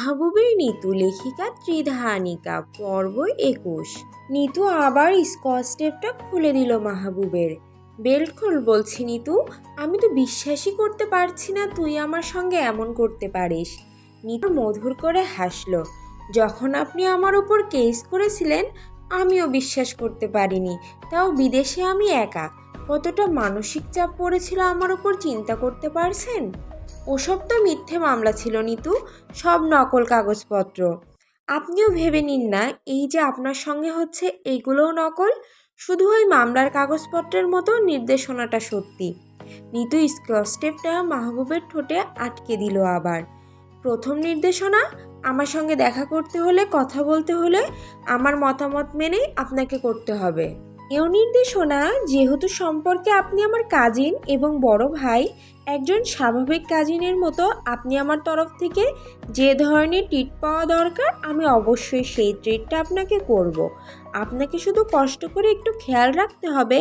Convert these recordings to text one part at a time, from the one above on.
মাহবুবের নিতু, লেখিকা ত্রিধানিকা, পর্ব ২১। নিতু আবার স্কচ টেপটা খুলে দিল মাহবুবের। বেল্ট খোল বলছি নিতু, আমি তো বিশ্বাসই করতে পারছি না তুই আমার সঙ্গে এমন করতে পারিস। নিতু মধুর করে হাসল। যখন আপনি আমার ওপর কেস করেছিলেন আমিও বিশ্বাস করতে পারিনি, তাও বিদেশে আমি একা। কতটা মানসিক চাপ পড়েছিল আমার ওপর চিন্তা করতে পারছেন? ওসব তো মিথ্যে মামলা ছিল নিতু, সব নকল কাগজপত্র। আপনিও ভেবে নিন না এই যে আপনার সঙ্গে হচ্ছে এইগুলোও নকল, শুধু ওই মামলার কাগজপত্রের মতো নির্দেশনাটা সত্যি। নিতু স্কচটেপটা মাহবুবের ঠোঁটে আটকে দিল আবার। প্রথম নির্দেশনা, আমার সঙ্গে দেখা করতে হলে, কথা বলতে হলে আমার মতামত মেনেই আপনাকে করতে হবে। এও নির্দেশনা, যেহেতু সম্পর্কে আপনি আমার কাজিন এবং বড় ভাই, একজন স্বাভাবিক কাজিনের মতো আপনি আমার তরফ থেকে যে ধরনের ট্রিট পাওয়া দরকার আমি অবশ্যই সেই ট্রিটটা আপনাকে করব। আপনাকে শুধু কষ্ট করে একটু খেয়াল রাখতে হবে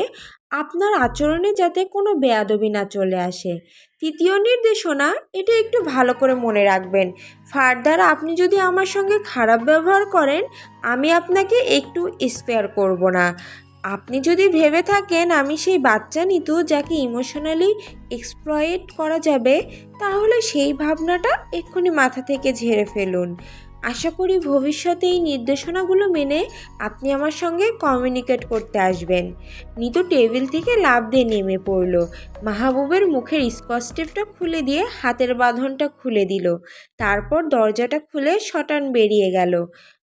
আপনার আচরণে যাতে কোনো বেয়াদবি না চলে আসে। তৃতীয় নির্দেশনা, এটা একটু ভালো করে মনে রাখবেন, ফার্দার আপনি যদি আমার সঙ্গে খারাপ ব্যবহার করেন আমি আপনাকে একটু স্পেয়ার করব না। আপনি যদি ভেবে থাকেন আমি সেই বাচ্চা নিতু যাকে ইমোশনালি এক্সপ্লয়েট করা যাবে, তাহলে সেই ভাবনাটা এক্ষুনি মাথা থেকে ঝেড়ে ফেলুন। আশা করি ভবিষ্যতে এই নির্দেশনাগুলো মেনে আপনি আমার সঙ্গে কমিউনিকেট করতে আসবেন। নিতু টেবিল থেকে লাফ দিয়ে নেমে পড়ল। মাহবুবের মুখের স্কচ টেপটা খুলে দিয়ে হাতের বাঁধনটা খুলে দিল। তারপর দরজাটা খুলে শটান বেরিয়ে গেল।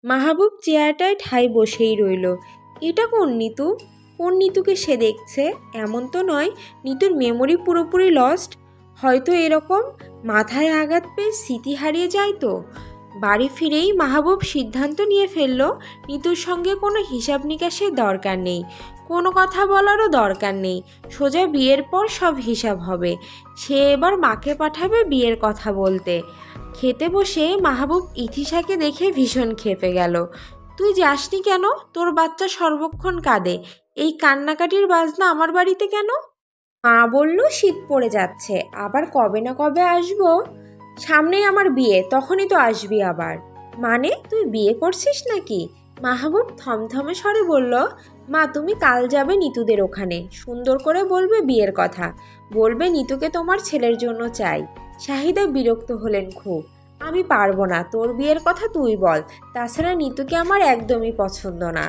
মাহবুব চেয়ারটায় ঠাই বসেই রইল। এটা কোন নিতু? কোন নিতুকে সে দেখছে? এমন তো নয় নিতুর মেমোরি পুরোপুরি লস্ট, হয়তো এরকম মাথায় আঘাত পেয়ে স্মৃতি হারিয়ে যায় তো। বাড়ি ফিরেই মাহবুব সিদ্ধান্ত নিয়ে ফেলল নিতুর সঙ্গে কোনো হিসাব নিকাশের দরকার নেই, কোনো কথা বলারও দরকার নেই। সোজা বিয়ের পর সব হিসাব হবে। সে এবার মাকে পাঠাবে বিয়ের কথা বলতে। খেতে বসে মাহবুব ইথিশাকে দেখে ভীষণ ক্ষেপে গেল। তুই যাসনি কেন? তোর বাচ্চা সর্বক্ষণ কাঁদে, এই কান্নাকাটির বাজনা আমার বাড়িতে কেন? মা বলল শীত পড়ে যাচ্ছে, আবার কবে না কবে আসবো। সামনেই আমার বিয়ে, তখনই তো আসবি আবার। মানে তুই বিয়ে করছিস নাকি? মাহবুব থমথমে স্বরে বলল, মা তুমি কাল যাবে নিতুদের ওখানে, সুন্দর করে বলবে বিয়ের কথা, বলবে নিতুকে তোমার ছেলের জন্য চাই। শাহিদা বিরক্ত হলেন খুব। আমি পারবো না, তোর বিয়ের কথা তুই বল, তাছাড়া নিতুকে আমার একদমই পছন্দ না।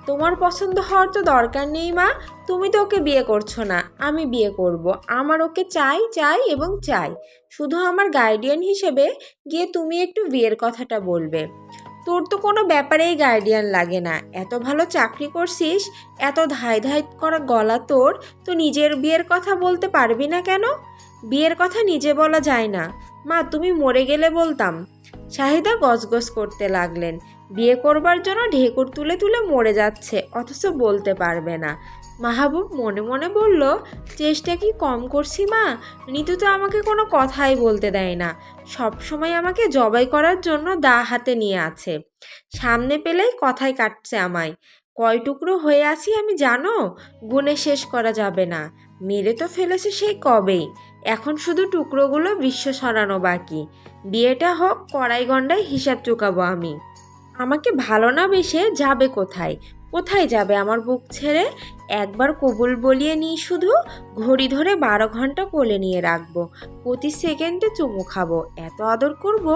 তোমার পছন্দ হওয়ার তো দরকার নেই মা, তুমি তো ওকে বিয়ে করছো না, আমি বিয়ে করব। আমার ওকে চাই চাই এবং চাই। শুধু আমার গার্ডিয়ান হিসেবে গিয়ে তুমি একটু বিয়ের কথাটা বলবে। তোর তো কোনো ব্যাপারেই গার্ডিয়ান লাগে না, এত ভালো চাকরি করছিস, এত ধাই ধাই করা গলা তোর, তো নিজের বিয়ের কথা বলতে পারবি না কেন? বিয়ের কথা নিজে বলা যায় না মা, তুমি মরে গেলে বলতাম। শাহিদা গজগজ করতে লাগলেন। বিয়ে করবার জন্য ঢেকুর তুলে তুলে মরে যাচ্ছে, অথচ বলতে পারবে না। মাহবুব মনে মনে বলল, চেষ্টা কি কম করছি মা? নিতু তো আমাকে কোনো কথাই বলতে দেয় না, সব সময় আমাকে জবাই করার জন্য দা হাতে নিয়ে আছে। সামনে পেলেই কথাই কাটছে আমায়। কয় টুকরো হয়ে আছি আমি জানো? গুণে শেষ করা যাবে না। মেরে তো ফেলেছে সেই কবেই, এখন শুধু টুকরোগুলো বিশ্ব সরানো বাকি। বিয়েটা হোক, কড়াই গন্ডায় হিসাব চুকাবো আমি। আমাকে ভালো না বেসে যাবে কোথায়? কোথায় যাবে আমার বুক ছেড়ে? একবার কবুল বলিয়ে নিই শুধু, ঘড়ি ধরে 12 ঘন্টা কোলে নিয়ে রাখবো, প্রতি সেকেন্ডে চুমু খাবো, এত আদর করব,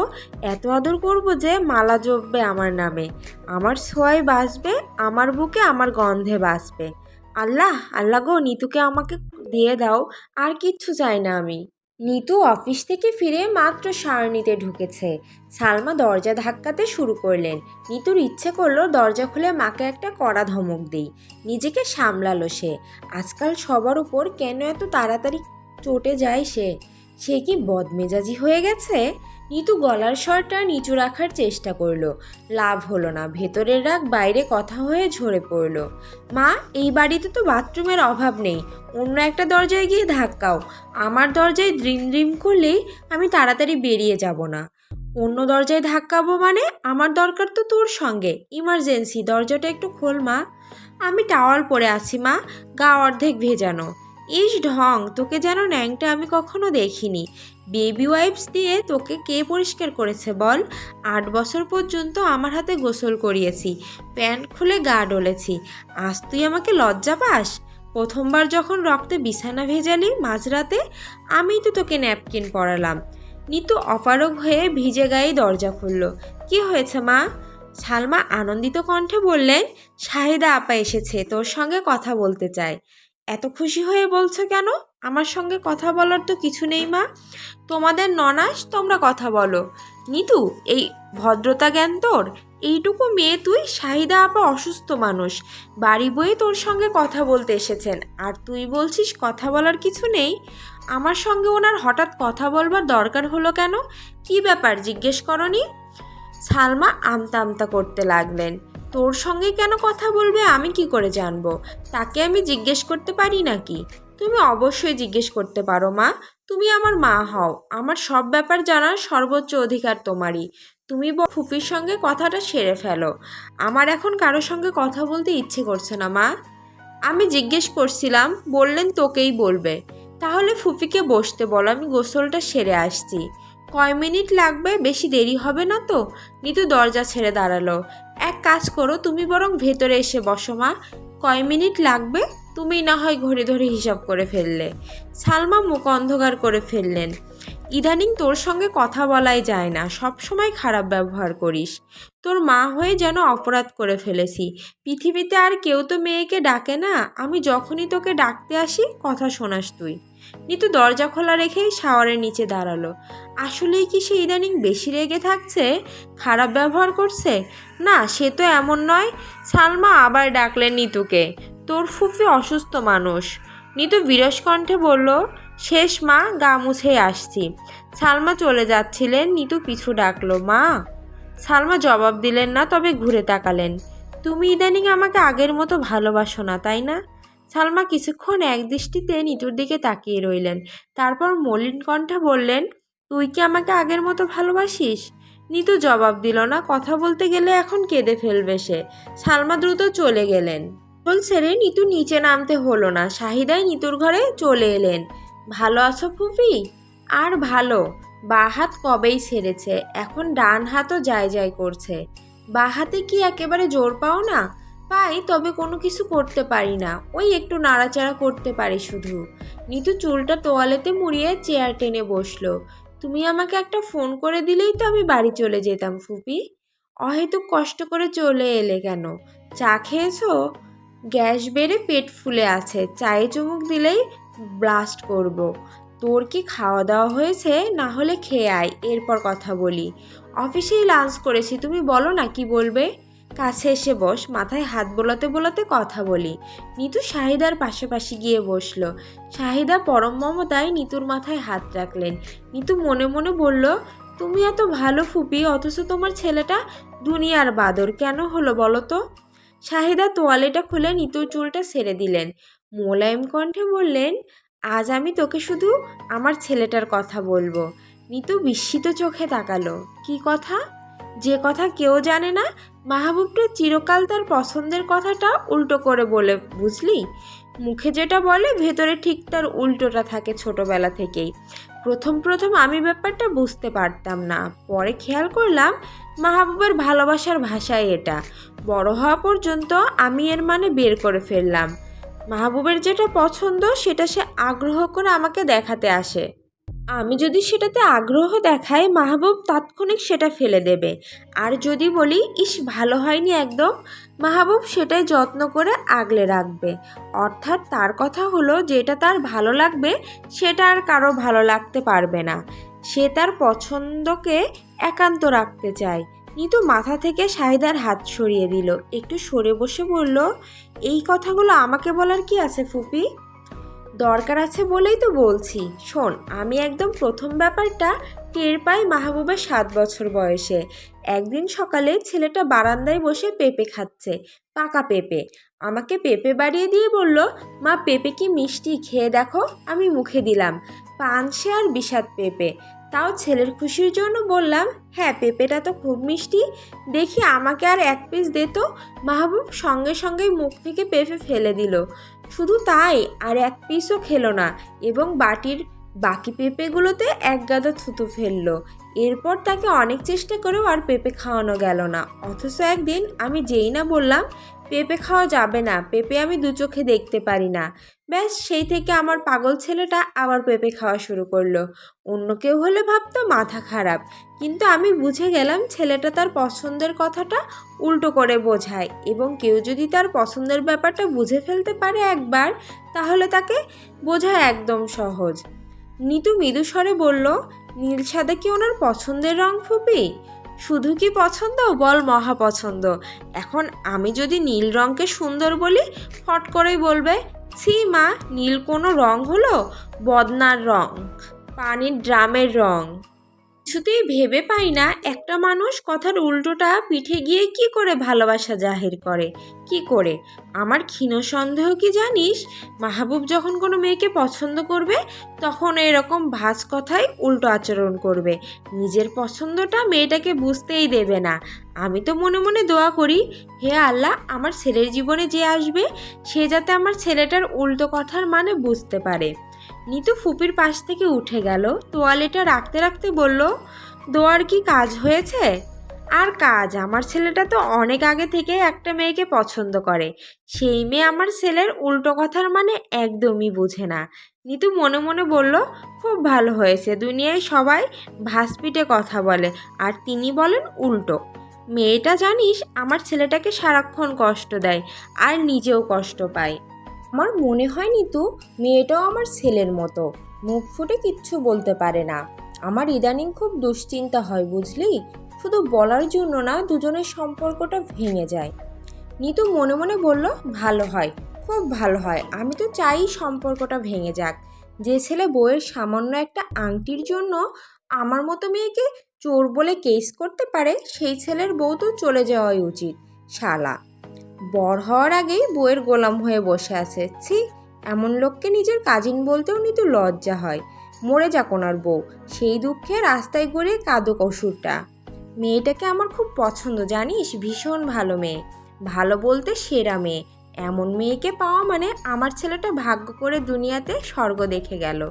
এত আদর করব যে মালা জপবে আমার নামে, আমার ছোঁয়ায় বাসবে, আমার বুকে আমার গন্ধে বাসবে। আল্লাহ আল্লাহ গো, নিতুকে আমাকে দিয়ে দাও, আর কিচ্ছু চাই না আমি। নিতু অফিস থেকে ফিরে মাত্র সারণিতে ঢুকেছে। সালমা দরজা ধাক্কাতে শুরু করলেন। নিতুর ইচ্ছে করলো দরজা খুলে মাকে একটা কড়া ধমক দেই। নিজেকে সামলালো সে। আজকাল সবার উপর কেন এত তাড়াতাড়ি চটে যায় সে? সে কি বদমেজাজি হয়ে গেছে? নিতু গলার স্বরটা নিচু রাখার চেষ্টা করলো। লাভ হলো না, ভেতরের রাগ বাইরে কথা হয়ে ঝরে পড়ল। মা, এই বাড়িতে তো বাথরুমের অভাব নেই, অন্য একটা দরজায় গিয়ে ধাক্কাও। আমার দরজায় ড্রিম ড্রিম করলেই আমি তাড়াতাড়ি বেরিয়ে যাব না। অন্য দরজায় ধাক্কাবো মানে? আমার দরকার তো তোর সঙ্গে, ইমার্জেন্সি, দরজাটা একটু খোল মা। আমি টাওয়াল পরে আছি মা, গা অর্ধেক ভেজানো। ইস ঢং, তোকে যেন ন্যাংটা আমি কখনো দেখিনি। বেবি ওয়াইপস দিয়ে তোকে কে পরিষ্কার করেছে বল? 8 বছর পর্যন্ত আমার হাতে গোসল করিয়েছি, প্যান্ট খুলে গা ডলেছি, আজ তুই আমাকে লজ্জা পাস? প্রথমবার যখন রক্তে বিছানা ভেজালি মাঝরাতে, আমিই তো তোকে ন্যাপকিন পরালাম। নিতু অপারগ হয়ে ভিজে গায়ে দরজা খুলল। কি হয়েছে মা? সালমা আনন্দিত কণ্ঠে বললেন, শাহিদা আপা এসেছে, তোর সঙ্গে কথা বলতে চায়। এত খুশি হয়ে বলছো কেন? আমার সঙ্গে কথা বলার তো কিছু নেই মা, তোমাদের ননাস, তোমরা কথা বলো। নিতু, এই ভদ্রতা জ্ঞান তোর? এইটুকু মেয়ে তুই, শাহিদা আপা অসুস্থ মানুষ, বাড়ি বয়ে তোর সঙ্গে কথা বলতে এসেছেন, আর তুই বলছিস কথা বলার কিছু নেই? আমার সঙ্গে ওনার হঠাৎ কথা বলবার দরকার হলো কেন? কি ব্যাপার জিজ্ঞেস করনি? সালমা আমতা আমতা করতে লাগলেন। তোর সঙ্গে কেন কথা বলবে আমি কি করে জানবো? তাকে আমি জিজ্ঞেস করতে পারি নাকি? তুমি অবশ্যই জিজ্ঞেস করতে পারো মা, তুমি আমার মা হও, আমার সব ব্যাপার জানার সর্বোচ্চ অধিকার তোমারই। তুমি ফুফির সঙ্গে কথাটা সেরে ফেলো, আমার এখন কারোর সঙ্গে কথা বলতে ইচ্ছে করছে না মা। আমি জিজ্ঞেস করছিলাম, বললেন তোকেই বলবে। তাহলে ফুফিকে বসতে বলো, আমি গোসলটা সেরে আসছি। কয় মিনিট লাগবে? বেশি দেরি হবে না তো? নিতু দরজা ছেড়ে দাঁড়ালো। এক কাজ করো, তুমি বরং ভেতরে এসে বসো মা। কয় মিনিট লাগবে? তুমি না হয় ঘড়ি ধরে হিসাব করে ফেললে। সালমা মুখ অন্ধকার করে ফেললেন। ইদানিং তোর সঙ্গে কথা বলাই যায় না, সব সময় খারাপ ব্যবহার করিস। তোর মা হয়ে যেন অপরাধ করে ফেলেছি। পৃথিবীতে আর কেউ তো মেয়েকে ডাকে না, আমি যখনই তোকে ডাকতে আসি কথা শোনাস তুই। নিতু দরজা খোলা রেখেই শাওয়ারের নিচে দাঁড়ালো। আসলেই কি সে ইদানিং বেশি রেগে থাকছে, খারাপ ব্যবহার করছে? না, সে তো এমন নয়। সালমা আবার ডাকলেন নিতুকে। তোর ফুফি অসুস্থ মানুষ। নিতু বিরস কণ্ঠে বলল, শেষ মা, গা মুছেই আসছি। সালমা চলে যাচ্ছিলেন, নিতু পিছু ডাকলো, মা। সালমা জবাব দিলেন না, তবে ঘুরে তাকালেন। তুমি ইদানিং আমাকে আগের মতো ভালোবাসো না, তাই না? সালমা কিছুক্ষণ একদৃষ্টিতে নিতুর দিকে তাকিয়ে রইলেন, তারপর মলিন কণ্ঠে বললেন, তুই কি আমাকে আগের মতো ভালোবাসিস? নিতু জবাব দিল না, কথা বলতে গেলে এখন কেঁদে ফেলবে সে। সালমা দ্রুত চলে গেলেন। ছেড়ে নিতু নিচে নামতে হলো না, শাহিদাই নিতুর ঘরে চলে এলেন। ভালো আছো ফুফি? আর ভালো, বা হাত কবেই ছেড়েছে, এখন ডান হাতও যায় যায় করছে। বা হাতে কি একেবারে জোর পাও না? পাই, তবে কোনো কিছু করতে পারি না, ওই একটু নাড়াচাড়া করতে পারি শুধু। নিতু চুলটা তোয়ালেতে মুড়িয়ে চেয়ার টেনে বসলো। তুমি আমাকে একটা ফোন করে দিলেই তো আমি বাড়ি চলে যেতাম ফুপি। অহেতুক কষ্ট করে চলে এলে কেন? চা খেয়েছো? গ্যাস বেড়ে পেট ফুলে আছে, চায়ে চুমুক দিলেই ব্লাস্ট করব। তোর কি খাওয়া দাওয়া হয়েছে? না হলে খেয়ে আয়, এরপর কথা বলি। অফিসেই লাঞ্চ করেছি, তুমি বলো না কি বলবে। কাছে এসে বস, মাথায় হাত বোলাতে বোলাতে কথা বলি। নিতু শাহিদার পাশাপাশি গিয়ে বসলো। শাহিদা পরম মমতায় নিতুর মাথায় হাত রাখলেন। নিতু মনে মনে বলল, তুমি এত ভালো ফুপি, অথচ তোমার ছেলেটা দুনিয়ার বাদর কেন হলো বলো তো? শাহিদা তোয়ালেটা খুলে নিতুর চুলটা ছেড়ে দিলেন। মোলায়েম কণ্ঠে বললেন, আজ আমি তোকে শুধু আমার ছেলেটার কথা বলবো। নিতু বিস্মিত চোখে তাকালো। কি কথা? যে কথা কেউ জানে না। মাহবুবটা চিরকাল তার পছন্দের কথাটা উল্টো করে বলে, বুঝলি? মুখে যেটা বলে ভেতরে ঠিক তার উল্টোটা থাকে ছোটবেলা থেকেই। প্রথম প্রথম আমি ব্যাপারটা বুঝতে পারতাম না, পরে খেয়াল করলাম মাহবুবের ভালোবাসার ভাষাই এটা। বড় হওয়া পর্যন্ত আমি এর মানে বের করে ফেললাম। মাহবুবের যেটা পছন্দ সেটা সে আগ্রহ করে আমাকে দেখাতে আসে। আমি যদি সেটাতে আগ্রহ দেখাই, মাহবুব তাৎক্ষণিক সেটা ফেলে দেবে। আর যদি বলি, ইস ভালো হয়নি একদম, মাহবুব সেটাই যত্ন করে আগলে রাখবে। অর্থাৎ তার কথা হলো, যেটা তার ভালো লাগবে সেটা আর কারো ভালো লাগতে পারবে না। সে তার পছন্দকে একান্ত রাখতে চায়। নিতু মাথা থেকে শাহিদার হাত সরিয়ে দিল, একটু সরে বসে বলল, এই কথাগুলো আমাকে বলার কি আছে ফুপি? দরকার আছে বলেই তো বলছি। শোন, আমি একদম প্রথম ব্যাপারটা টের পাই মাহবুবের 7 বছর বয়সে। একদিন সকালে ছেলেটা বারান্দায় বসে পেঁপে খাচ্ছে, পাকা পেঁপে। আমাকে পেঁপে বাড়িয়ে দিয়ে বলল, মা পেঁপে কি মিষ্টি, খেয়ে দেখো। আমি মুখে দিলাম, পানসে আর বিষাদ পেঁপে। তাও ছেলের খুশির জন্য বললাম, হ্যাঁ পেঁপেটা তো খুব মিষ্টি, দেখি আমাকে আর এক পিস দে তো। মাহবুব সঙ্গে সঙ্গেই মুখ থেকে পেঁপে ফেলে দিল। শুধু তাই, আর এক পিসও খেলো না, এবং বাটির বাকি পেঁপেগুলোতে এক গাদা থুতু ফেললো। এরপর তাকে অনেক চেষ্টা করেও আর পেঁপে খাওয়ানো গেল না। অথচ একদিন আমি যেই না বললাম পেঁপে খাওয়া যাবে না, পেঁপে আমি দু চোখে দেখতে পারি না, ব্যাস সেই থেকে আমার পাগল ছেলেটা আবার পেঁপে খাওয়া শুরু করলো। অন্য কেউ হলে ভাবতো মাথা খারাপ, কিন্তু আমি বুঝে গেলাম ছেলেটা তার পছন্দের কথাটা উল্টো করে বোঝায়, এবং কেউ যদি তার পছন্দের ব্যাপারটা বুঝে ফেলতে পারে একবার, তাহলে তাকে বোঝা একদম সহজ। নিতু মৃদু স্বরে বলল, নীল সাদা কি ওনার পছন্দের রং ফুপি? শুধু কি পছন্দ, বল মহা পছন্দ। এখন আমি যদি নীল রঙকে সুন্দর বলি, ফট করেই বলবে, ছি মা, নীল কোনো রং হলো? বদনার রং, পানির ড্রামের রং। কিছুতেই ভেবে পাই না একটা মানুষ কথার উল্টোটা পিঠে গিয়ে কি করে ভালোবাসা জাহির করে, কি করে। আমার ক্ষীণ সন্দেহ কি জানিস, মাহবুব যখন কোনো মেয়েকে পছন্দ করবে তখন এরকম ভাজ কথায় উল্টো আচরণ করবে, নিজের পছন্দটা মেয়েটাকে বুঝতেই দেবে না। আমি তো মনে মনে দোয়া করি, হে আল্লাহ, আমার ছেলের জীবনে যে আসবে সে যাতে আমার ছেলেটার উল্টো কথার মানে বুঝতে পারে। নিতু ফুপির পাশ থেকে উঠে গেল, তোয়ালেটা রাখতে রাখতে বলল, দোয়ার কি কাজ হয়েছে? আর কাজ, আমার ছেলেটা তো অনেক আগে থেকে একটা মেয়েকে পছন্দ করে, সেই মেয়ে আমার ছেলের উল্টো কথার মানে একদমই বোঝে না। নিতু মনে মনে বলল, খুব ভালো হয়েছে, দুনিয়ায় সবাই ভাসপিটে কথা বলে আর তিনি বলেন উল্টো। মেয়েটা জানিস আমার ছেলেটাকে সারাক্ষণ কষ্ট দেয় আর নিজেও কষ্ট পায়। আমার মনে হয় নিতু মেয়েটাও আমার ছেলের মতো, মুখ ফুটে কিচ্ছু বলতে পারে না। আমার ইদানিং খুব দুশ্চিন্তা হয় বুঝলি, শুধু বলার জন্য না, দুজনের সম্পর্কটা ভেঙে যায়। নিতু মনে মনে বলল, ভালো হয়, খুব ভালো হয়, আমি তো চাই সম্পর্কটা ভেঙে যাক। যে ছেলে বউয়ের সামান্য একটা আংটির জন্য আমার মতো মেয়েকে চোর বলে কেস করতে পারে, সেই ছেলের বউ তো চলে যাওয়াই উচিত। শালা বর হওয়ার আগেই বউয়ের গোলাম হয়ে বসে আছে, ছি, এমন লোককে নিজের কাজিন বলতেও নিতু লজ্জা হয়। মরে যাক ওনার বউ, সেই দুঃখে রাস্তায় গড়িয়ে কাঁদুক অসুরটা। মেয়েটাকে আমার খুব পছন্দ জানিস, ভীষণ ভালো মেয়ে, ভালো বলতে সেরা মেয়ে। এমন মেয়েকে পাওয়া মানে আমার ছেলেটা ভাগ্য করে দুনিয়াতে স্বর্গ দেখে গেল।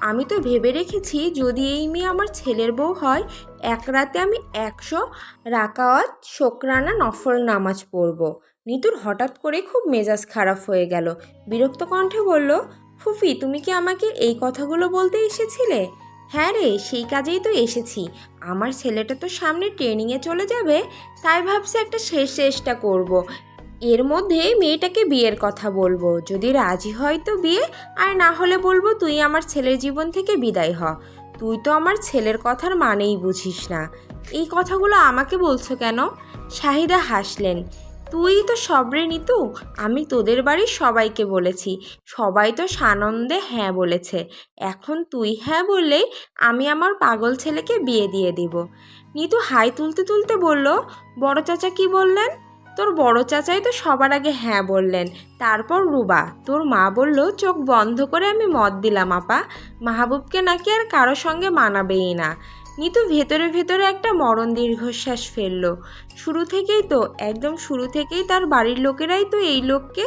আমি তো ভেবে রেখেছি যদি এই মেয়ে আমার ছেলের বউ হয়, এক রাতে আমি 100 রাকাওয়াত শোকরানা নফল নামাজ পড়ব। নিতুর হঠাৎ করে খুব মেজাজ খারাপ হয়ে গেল, বিরক্ত কণ্ঠে বলল, ফুফি তুমি কি আমাকে এই কথাগুলো বলতে এসেছিলে? হ্যাঁ রে, সেই কাজেই তো এসেছি। আমার ছেলেটা তো সামনে ট্রেনিংয়ে চলে যাবে, তাই ভাবছি একটা শেষ চেষ্টা করব। এর মধ্যে মেয়েটাকে বিয়ের কথা বলবো, যদি রাজি হয় তো বিয়ে, আর না হলে বলবো তুই আমার ছেলের জীবন থেকে বিদায় হ। তুই তো আমার ছেলের কথার মানেই বুঝিস না। এই কথাগুলো আমাকে বলছো কেন? শাহিদা হাসলেন, তুই তো সবরে নিতু, আমি তোদের বাড়ির সবাইকে বলেছি, সবাই তো সানন্দে হ্যাঁ বলেছে, এখন তুই হ্যাঁ বললেই আমি আমার পাগল ছেলেকে বিয়ে দিয়ে দিব। নিতু হাই তুলতে তুলতে বলল, বড় চাচা কি বললেন? তোর বড় চাচাই তো সবার আগে হ্যাঁ বললেন, তারপর রুবা, তোর মা বলল চোখ বন্ধ করে আমি মত দিলাম আপা, মাহবুবকে নাকি আর কারো সঙ্গে মানাবেই না। নিতু ভেতরে ভেতরে একটা মরণ দীর্ঘশ্বাস ফেলল। শুরু থেকেই তো, একদম শুরু থেকেই তার বাড়ির লোকেরাই তো এই লোককে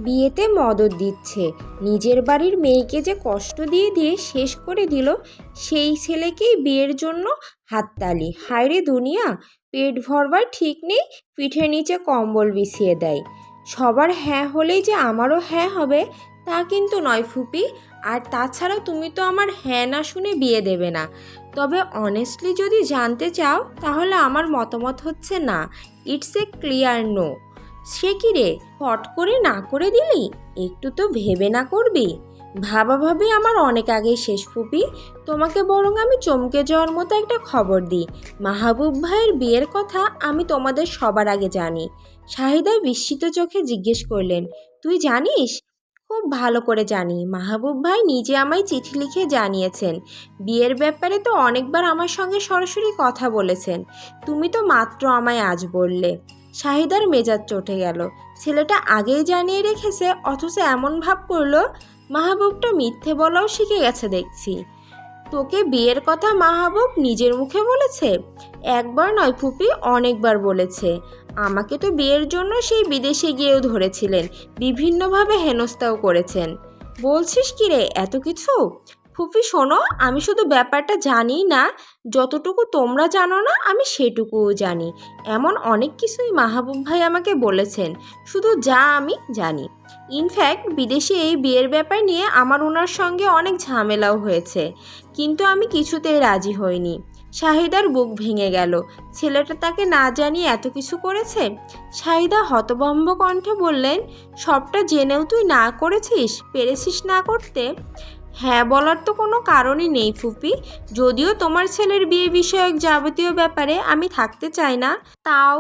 বিয়েতে মদত দিচ্ছে, নিজের বাড়ির মেয়েকে যে কষ্ট দিয়ে দিয়ে শেষ করে দিল, সেই ছেলেকেই বিয়ের জন্য হাততালি। হায়রে দুনিয়া, পেট ভরবার ঠিক নেই, পিঠের নিচে কম্বল বিছিয়ে দেয়। সবার হ্যাঁ হলেই যে আমারও হ্যাঁ হবে তা কিন্তু নয় ফুপি, আর তাছাড়া তুমি তো আমার হ্যাঁ না শুনে বিয়ে দেবে না। তবে অনেস্টলি যদি জানতে চাও তাহলে আমার মতামত হচ্ছে না, ইটস এ ক্লিয়ার নো। সে কি রে, ফট করে না করে দিলি? একটু তো ভেবে না করবি? ভাবাভাবি আমার অনেক আগেই শেষ ফুপি, তোমাকে বরং আমি চমকে যাওয়ার মতো একটা খবর দিই, মাহবুব ভাইয়ের বিয়ের কথা আমি তোমাদের সবার আগে জানি। শাহিদা বিস্মিত চোখে জিজ্ঞেস করলেন, তুই জানিস? খুব ভালো করে জানি, মাহবুব ভাই নিজে আমায় চিঠি লিখে জানিয়েছেন, বিয়ের ব্যাপারে তো অনেকবার আমার সঙ্গে সরাসরি কথা বলেছেন, তুমি তো মাত্র আমায় আজ বললে। শাহিদার মেজাজ চটে গেল, ছেলেটা আগেই জানিয়ে রেখেছে অথচ এমন ভাব করলো, মাহবুবটা মিথ্যে বলাও শিখে গেছে দেখছি। তোকে বিয়ের কথা মাহবুব নিজের মুখে বলেছে? একবার নয় ফুপি, অনেকবার বলেছে। আমাকে তো বিয়ের জন্য সেই বিদেশে গিয়েও ধরেছিলেন, বিভিন্নভাবে হেনস্থাও করেছেন। বলছিস কি রে এত কিছু? ফুফি শোনো, আমি শুধু ব্যাপারটা জানি না, যতটুকু তোমরা জানো না আমি সেটুকুও জানি। এমন অনেক কিছুই মাহবুব ভাই আমাকে বলেছেন, শুধু যা আমি জানি। ইনফ্যাক্ট বিদেশে এই বিয়ের ব্যাপার নিয়ে আমার ওনার সঙ্গে অনেক ঝামেলাও হয়েছে, কিন্তু আমি কিছুতেই রাজি হইনি। শাহিদার বুক ভেঙে গেল। ছেলেটা তাকে না জানিয়ে এত কিছু করেছে। শাহিদা হতভম্ব কণ্ঠে বললেন, সবটা জেনেও তুই না করেছিস, পেরেছিস না করতে? হ্যাঁ বলার তো কোনো কারণই নেই ফুপি, যদিও তোমার ছেলের বিয়ে বিষয়ক যাবতীয় ব্যাপারে আমি থাকতে চাই না, তাও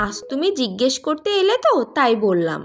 আজ তুমি জিজ্ঞেস করতে এলে তো তাই বললাম।